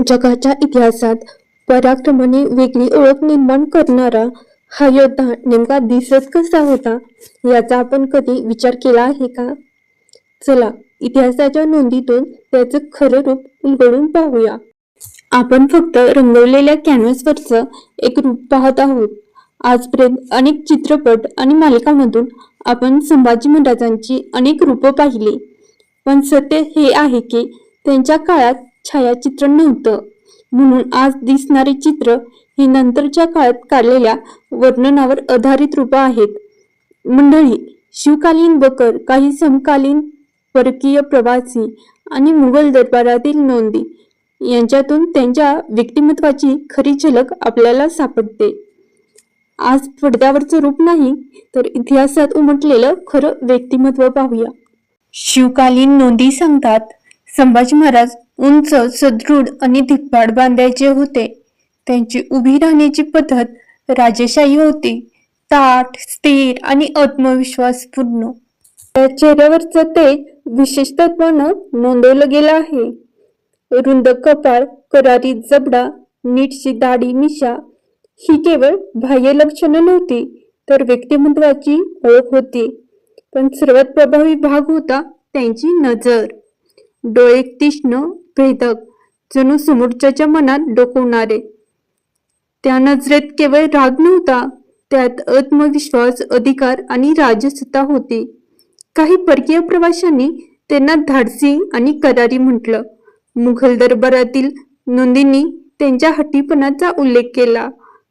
जगाच्या इतिहासात पराक्रमाने वेगळी ओळख निर्माण करणारा हा योद्धा नेमका दिसत कसा होता याचा आपण कधी विचार केला आहे का? चला इतिहासाच्या नोंदीतून त्याचं खरं रूप उलगडून पाहूया. आपण फक्त रंगवलेल्या कॅनव्हासवरचं एक रूप पाहत आहोत. आजपर्यंत अनेक चित्रपट आणि मालिकांमधून आपण संभाजी महाराजांची अनेक रूपं पाहिली, पण सत्य हे आहे की त्यांच्या काळात छायाचित्र नव्हतं. म्हणून आज दिसणारे चित्र ही नंतरच्या काळात काढलेल्या वर्णनावर आधारित रूपं आहेत. मंडळी, शिवकालीन बकर, काही समकालीन परकीय प्रवासी आणि मुघल दरबारातील नोंदी यांच्यातून त्यांच्या व्यक्तिमत्वाची खरी झलक आपल्याला सापडते. आज पडद्यावरचं रूप नाही तर इतिहासात उमटलेलं खरं व्यक्तिमत्व पाहूया. शिवकालीन नोंदी सांगतात, संभाजी महाराज उंच, सदृढ आणि धिप्पाड बांध्याचे होते. त्यांची उभी राहण्याची पद्धत राजेशाही होती, ताठ, स्थिर आणि आत्मविश्वासपूर्ण. त्या चेहऱ्यावरचं तेज विशेषत्वानं नोंदवलं गेलं आहे. रुंद कपाळ, करारी जबडा, नीटशी दाढी मिशा ही केवळ बाह्य लक्षणं नव्हती तर व्यक्तिमत्वाची ओळख होती. पण सर्वात प्रभावी भाग होता त्यांची नजर. डोळे तीक्ष्ण, भेदक, जणू समोरच्याच्या मनात डोकावणारे. त्या नजरेत केवळ राग नव्हता, त्यात आत्मविश्वास, अधिकार आणि राजसत्ता होती. काही परकीय प्रवाशांनी त्यांना धाडसी आणि करारी म्हटलं. मुघल दरबारातील नोंदींनी त्यांच्या हट्टीपणाचा उल्लेख केला,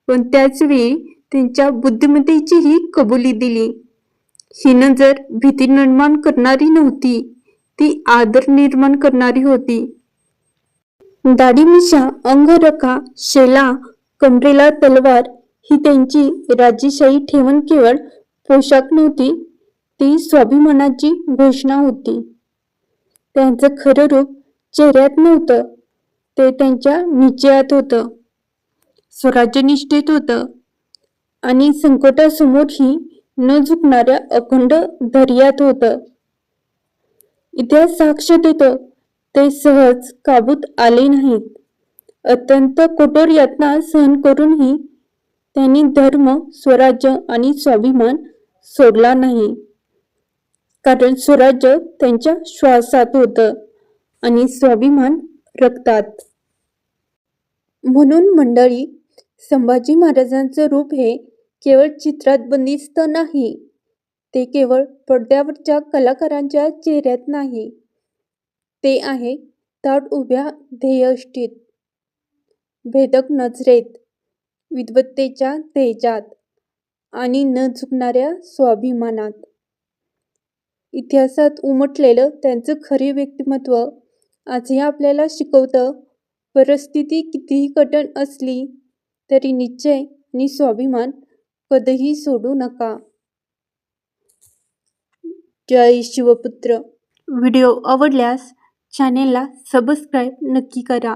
पण त्याच वेळी त्यांच्या बुद्धिमत्तेचीही कबुली दिली. ही नजर भीती निर्माण करणारी नव्हती, ती आदर निर्माण करणारी होती. दाढी मिशा, अंगरखा, शेला, कमरेला तलवार ही त्यांची राजेशाही ठेवण केवळ पोशाख नव्हती, ती स्वाभिमानाची घोषणा होती. त्यांचं खरं रूप चेहऱ्यात नव्हतं, ते त्यांच्या निश्चयात होतं, स्वराज्यनिष्ठेत होतं आणि संकटासमोरही न झुकणाऱ्या अखंड धैर्यात होतं. इतिहास साक्ष देतो, ते सहज काबूत आले नाहीत. अत्यंत कठोर यातना सहन करूनही त्यांनी धर्म, स्वराज्य आणि स्वाभिमान सोडला नाही. कारण स्वराज्य त्यांच्या श्वासात होतं आणि स्वाभिमान रक्तात. म्हणून मंडळी, संभाजी महाराजांचं रूप हे केवळ चित्रात बंदिस्त नाही, ते केवळ पडद्यावरच्या कलाकारांच्या चेहऱ्यात नाही, ते आहे ताठ उभ्या ध्येयनिष्ठेत, भेदक नजरेत, विद्वत्तेच्या तेजात आणि न झुकणाऱ्या स्वाभिमानात. इतिहासात उमटलेलं त्यांचं खरे व्यक्तिमत्व आजही आपल्याला शिकवतं, परिस्थिती कितीही कठीण असली तरी निश्चय आणि स्वाभिमान कधीही सोडू नका. जय शिवपुत्र. व्हिडिओ आवडल्यास चॅनेलला सबस्क्राईब नक्की करा.